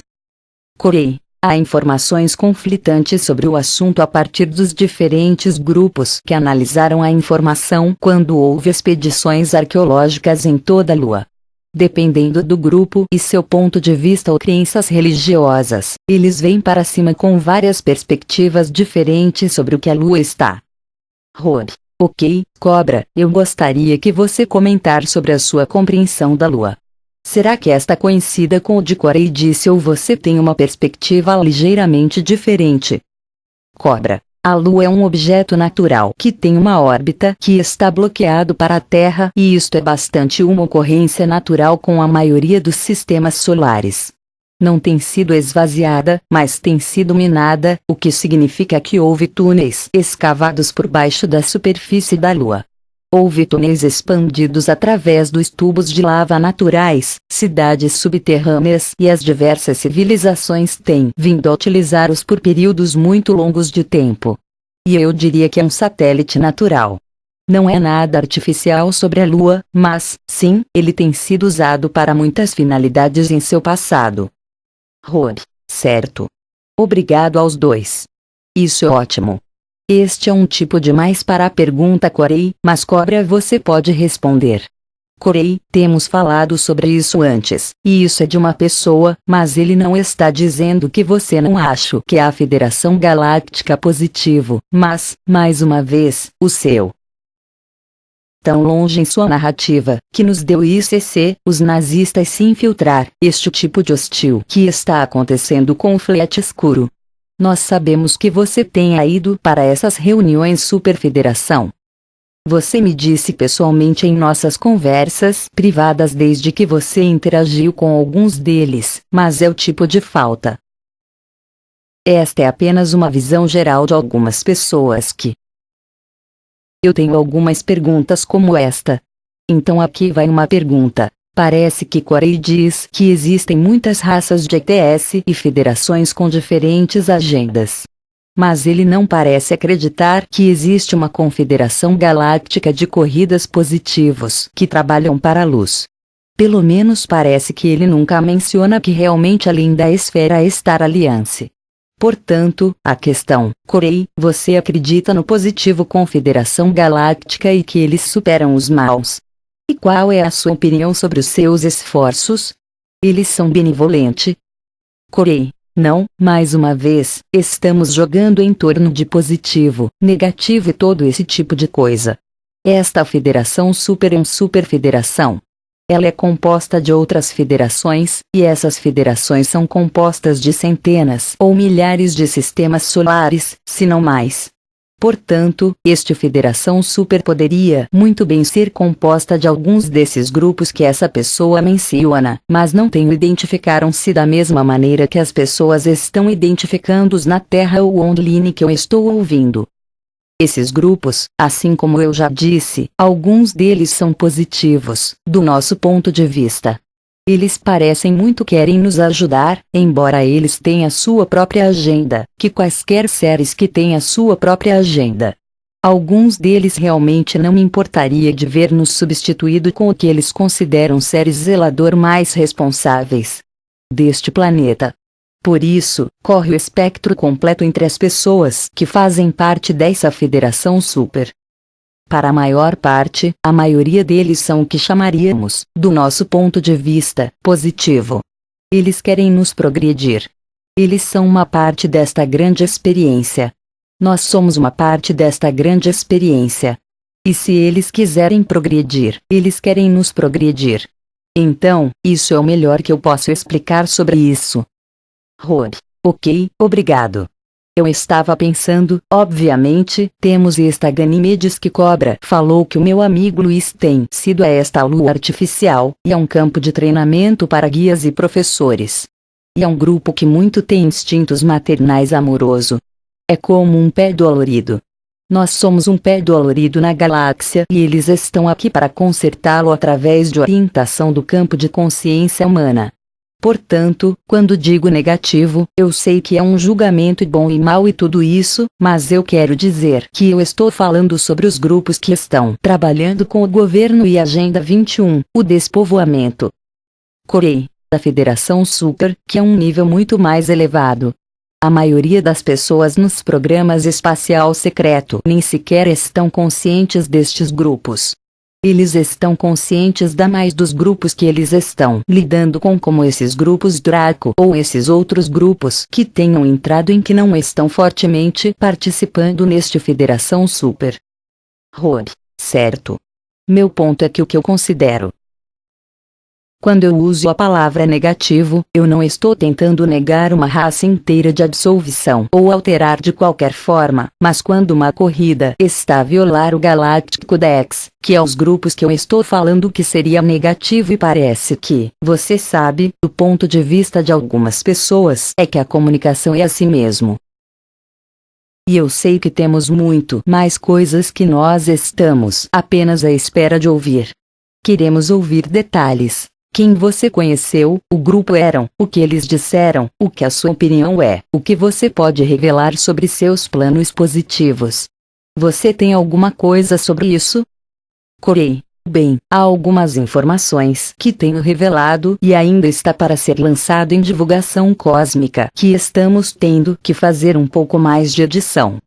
Corey, há informações conflitantes sobre o assunto a partir dos diferentes grupos que analisaram a informação quando houve expedições arqueológicas em toda a Lua. Dependendo do grupo e seu ponto de vista ou crenças religiosas, eles vêm para cima com várias perspectivas diferentes sobre o que a Lua está. Rob. Ok, Cobra, eu gostaria que você comentar sobre a sua compreensão da Lua. Será que esta coincida com o de Corey disse ou você tem uma perspectiva ligeiramente diferente? Cobra. A Lua é um objeto natural que tem uma órbita que está bloqueado para a Terra e isto é bastante uma ocorrência natural com a maioria dos sistemas solares. Não tem sido esvaziada, mas tem sido minada, o que significa que houve túneis escavados por baixo da superfície da Lua. Houve túneis expandidos através dos tubos de lava naturais, cidades subterrâneas e as diversas civilizações têm vindo a utilizá-los por períodos muito longos de tempo. E eu diria que é um satélite natural. Não é nada artificial sobre a Lua, mas, sim, ele tem sido usado para muitas finalidades em seu passado. Rob. Certo. Obrigado aos dois. Isso é ótimo. Este é um tipo demais para a pergunta Corey, mas Cobra você pode responder. Corey, temos falado sobre isso antes, e isso é de uma pessoa, mas ele não está dizendo que você não acha que a Federação Galáctica positivo, mas, mais uma vez, o seu. Tão longe em sua narrativa, que nos deu ICC, os nazistas se infiltrar, este tipo de hostil que está acontecendo com o Fleet Escuro. Nós sabemos que você tenha ido para essas reuniões Superfederação. Você me disse pessoalmente em nossas conversas privadas desde que você interagiu com alguns deles, mas é o tipo de falta. Esta é apenas uma visão geral de algumas pessoas que... Eu tenho algumas perguntas como esta. Então aqui vai uma pergunta. Parece que Corey diz que existem muitas raças de ETS e federações com diferentes agendas. Mas ele não parece acreditar que existe uma confederação galáctica de corridas positivos que trabalham para a luz. Pelo menos parece que ele nunca menciona que realmente além da esfera está a Aliança. Portanto, a questão, Corey, você acredita no positivo Confederação Galáctica e que eles superam os maus? E qual é a sua opinião sobre os seus esforços? Eles são benevolentes? Corey, não, mais uma vez, estamos jogando em torno de positivo, negativo e todo esse tipo de coisa. Esta federação super é uma superfederação. Ela é composta de outras federações, e essas federações são compostas de centenas ou milhares de sistemas solares, se não mais. Portanto, esta federação super poderia muito bem ser composta de alguns desses grupos que essa pessoa menciona, mas não tenho identificaram-se da mesma maneira que as pessoas estão identificando-os na Terra ou online que eu estou ouvindo. Esses grupos, assim como eu já disse, alguns deles são positivos, do nosso ponto de vista. Eles parecem muito querem nos ajudar, embora eles tenham sua própria agenda, que quaisquer seres que têm a sua própria agenda. Alguns deles realmente não me importaria de ver-nos substituído com o que eles consideram seres zelador mais responsáveis deste planeta. Por isso, corre o espectro completo entre as pessoas que fazem parte dessa federação super. Para a maior parte, a maioria deles são o que chamaríamos, do nosso ponto de vista, positivo. Eles querem nos progredir. Eles são uma parte desta grande experiência. Nós somos uma parte desta grande experiência. E se eles quiserem progredir, eles querem nos progredir. Então, isso é o melhor que eu posso explicar sobre isso. Rob. Ok, obrigado. Eu estava pensando, obviamente, temos esta Ganímedes que Cobra falou que o meu amigo Luiz tem sido a esta lua artificial, e é um campo de treinamento para guias e professores. E é um grupo que muito tem instintos maternais amoroso. É como um pé dolorido. Nós somos um pé dolorido na galáxia e eles estão aqui para consertá-lo através de orientação do campo de consciência humana. Portanto, quando digo negativo, eu sei que é um julgamento bom e mal e tudo isso, mas eu quero dizer que eu estou falando sobre os grupos que estão trabalhando com o governo e a Agenda 21, o despovoamento. Corey, da Federação Super, que é um nível muito mais elevado. A maioria das pessoas nos programas espacial secreto nem sequer estão conscientes destes grupos. Eles estão conscientes da mais dos grupos que eles estão lidando com como esses grupos Draco ou esses outros grupos que tenham entrado em que não estão fortemente participando neste Federação Super. Rory, certo. Meu ponto é que o que eu considero. Quando eu uso a palavra negativo, eu não estou tentando negar uma raça inteira de absolvição ou alterar de qualquer forma, mas quando uma corrida está a violar o Galactic Codex, que é os grupos que eu estou falando que seria negativo e parece que, você sabe, do ponto de vista de algumas pessoas é que a comunicação é assim mesmo. E eu sei que temos muito mais coisas que nós estamos apenas à espera de ouvir. Queremos ouvir detalhes. Quem você conheceu, o grupo eram, o que eles disseram, o que a sua opinião é, o que você pode revelar sobre seus planos positivos. Você tem alguma coisa sobre isso? Corey. Bem, há algumas informações que tenho revelado e ainda está para ser lançado em divulgação cósmica que estamos tendo que fazer um pouco mais de edição.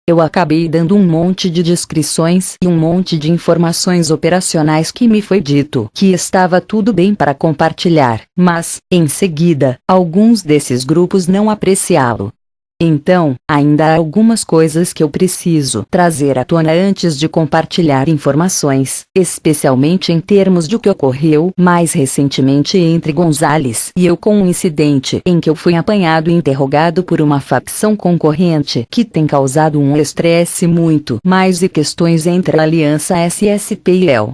Eu acabei dando um monte de descrições e um monte de informações operacionais que me foi dito que estava tudo bem para compartilhar, mas, em seguida, alguns desses grupos não apreciá-lo. Então, ainda há algumas coisas que eu preciso trazer à tona antes de compartilhar informações, especialmente em termos de o que ocorreu mais recentemente entre Gonzalez e eu com um incidente em que eu fui apanhado e interrogado por uma facção concorrente que tem causado um estresse muito mais e questões entre a aliança SSP e El.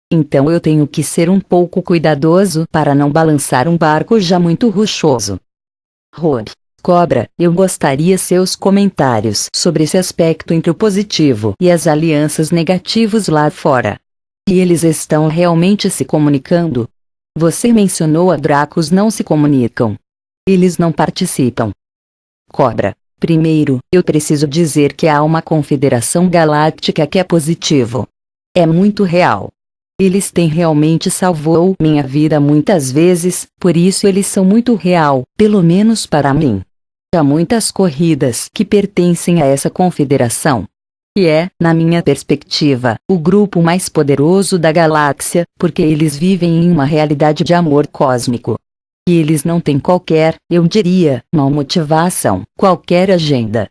Então eu tenho que ser um pouco cuidadoso para não balançar um barco já muito ruchoso. Rory. Cobra, eu gostaria seus comentários sobre esse aspecto entre o positivo e as alianças negativos lá fora. E eles estão realmente se comunicando? Você mencionou a Dracos não se comunicam. Eles não participam. Cobra, primeiro, eu preciso dizer que há uma confederação galáctica que é positivo. É muito real. Eles têm realmente salvou minha vida muitas vezes, por isso eles são muito real, pelo menos para mim. Há muitas corridas que pertencem a essa confederação. E é, na minha perspectiva, o grupo mais poderoso da galáxia, porque eles vivem em uma realidade de amor cósmico. E eles não têm qualquer, eu diria, mal motivação, qualquer agenda.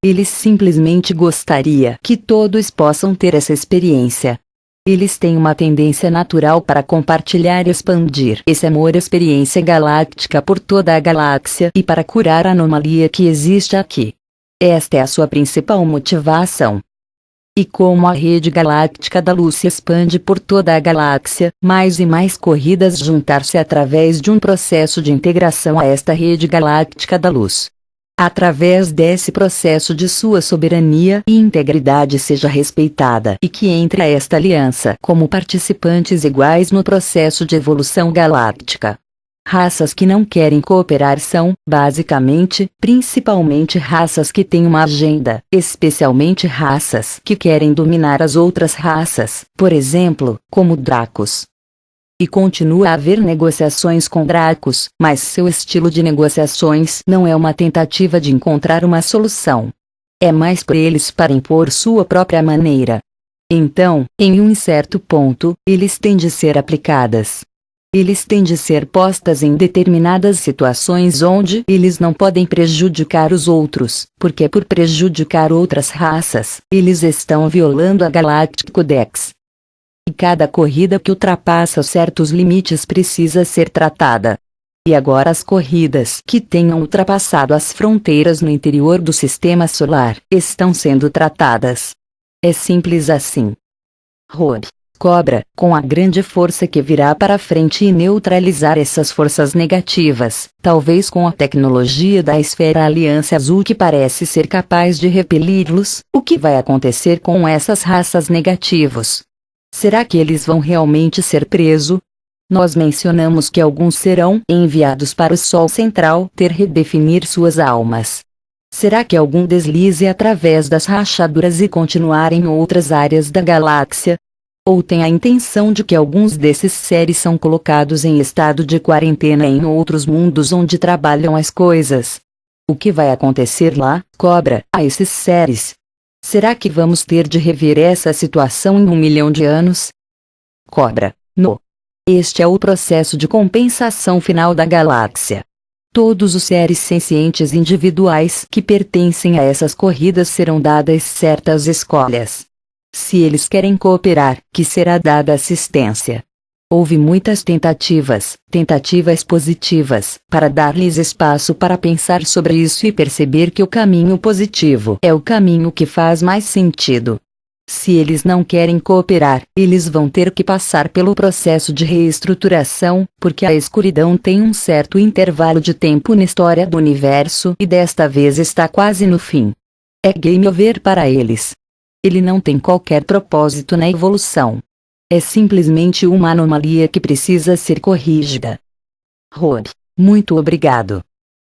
Eles simplesmente gostaria que todos possam ter essa experiência. Eles têm uma tendência natural para compartilhar e expandir esse amor experiência galáctica por toda a galáxia e para curar a anomalia que existe aqui. Esta é a sua principal motivação. E como a rede galáctica da luz se expande por toda a galáxia, mais e mais corridas juntar-se através de um processo de integração a esta rede galáctica da luz. Através desse processo de sua soberania e integridade seja respeitada e que entre a esta aliança como participantes iguais no processo de evolução galáctica. Raças que não querem cooperar são, basicamente, principalmente raças que têm uma agenda, especialmente raças que querem dominar as outras raças, por exemplo, como Dracos. E continua a haver negociações com Dracos, mas seu estilo de negociações não é uma tentativa de encontrar uma solução. É mais por eles para impor sua própria maneira. Então, em um certo ponto, eles têm de ser aplicadas. Eles têm de ser postas em determinadas situações onde eles não podem prejudicar os outros, porque por prejudicar outras raças, eles estão violando a Galactic Codex. E cada corrida que ultrapassa certos limites precisa ser tratada. E agora as corridas que tenham ultrapassado as fronteiras no interior do sistema solar estão sendo tratadas. É simples assim. Rory. Cobra, com a grande força que virá para frente e neutralizar essas forças negativas, talvez com a tecnologia da esfera Aliança Azul que parece ser capaz de repeli-los, o que vai acontecer com essas raças negativos? Será que eles vão realmente ser presos? Nós mencionamos que alguns serão enviados para o Sol Central ter redefinir suas almas. Será que algum deslize através das rachaduras e continuar em outras áreas da galáxia? Ou tem a intenção de que alguns desses seres são colocados em estado de quarentena em outros mundos onde trabalham as coisas? O que vai acontecer lá, Cobra, a esses seres? Será que vamos ter de rever essa situação em 1 milhão de anos? Cobra, no. Este é o processo de compensação final da galáxia. Todos os seres sencientes individuais que pertencem a essas corridas serão dadas certas escolhas. Se eles querem cooperar, que será dada assistência. Houve muitas tentativas positivas, para dar-lhes espaço para pensar sobre isso e perceber que o caminho positivo é o caminho que faz mais sentido. Se eles não querem cooperar, eles vão ter que passar pelo processo de reestruturação, porque a escuridão tem um certo intervalo de tempo na história do universo e desta vez está quase no fim. É game over para eles. Ele não tem qualquer propósito na evolução. É simplesmente uma anomalia que precisa ser corrigida. Rob, muito obrigado.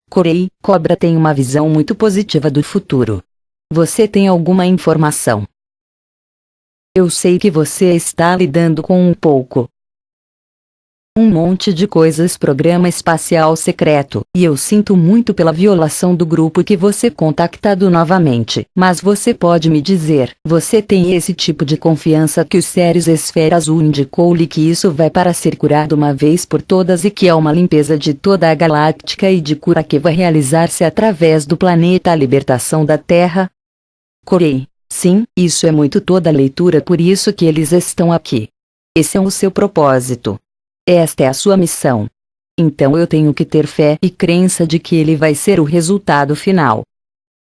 Corey, Cobra tem uma visão muito positiva do futuro. Você tem alguma informação? Eu sei que você está lidando com um monte de coisas programa espacial secreto, e eu sinto muito pela violação do grupo que você contactado novamente, mas você pode me dizer, você tem esse tipo de confiança que o Sirius Esfera Azul indicou-lhe que isso vai para ser curado uma vez por todas e que é uma limpeza de toda a galáctica e de cura que vai realizar-se através do planeta a libertação da Terra? Corey, sim, isso é muito toda a leitura, por isso que eles estão aqui. Esse é o seu propósito. Esta é a sua missão. Então eu tenho que ter fé e crença de que ele vai ser o resultado final.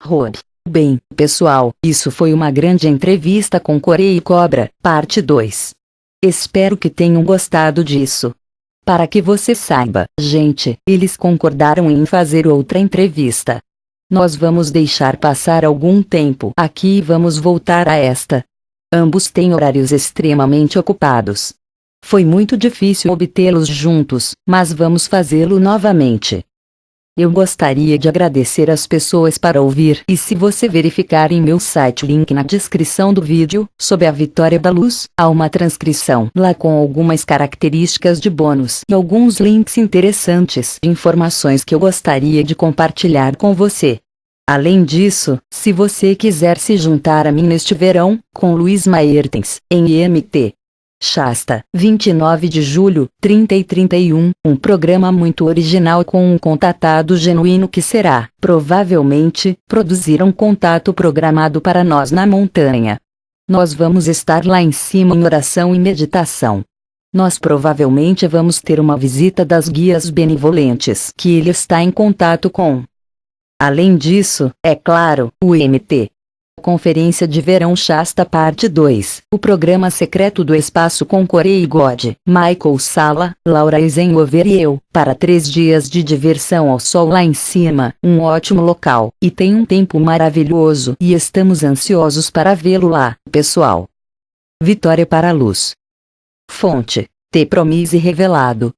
Rob. Bem, pessoal, isso foi uma grande entrevista com Corey e Cobra, parte 2. Espero que tenham gostado disso. Para que você saiba, gente, eles concordaram em fazer outra entrevista. Nós vamos deixar passar algum tempo aqui e vamos voltar a esta. Ambos têm horários extremamente ocupados. Foi muito difícil obtê-los juntos, mas vamos fazê-lo novamente. Eu gostaria de agradecer as pessoas para ouvir, e se você verificar em meu site, link na descrição do vídeo, sob a Vitória da Luz, há uma transcrição lá com algumas características de bônus e alguns links interessantes de informações que eu gostaria de compartilhar com você. Além disso, se você quiser se juntar a mim neste verão, com Luiz Maertens, em IMT Shasta, 29 de julho, 30 e 31, um programa muito original com um contatado genuíno que será, provavelmente, produzir um contato programado para nós na montanha. Nós vamos estar lá em cima em oração e meditação. Nós provavelmente vamos ter uma visita das guias benevolentes que ele está em contato com. Além disso, é claro, o MT. Conferência de Verão Shasta Parte 2, o programa secreto do espaço com Corey e God, Michael Sala, Laura Eisenhower e eu, para 3 dias de diversão ao sol lá em cima, um ótimo local, e tem um tempo maravilhoso e estamos ansiosos para vê-lo lá, pessoal. Vitória para a Luz. Fonte, The Promise Revelado.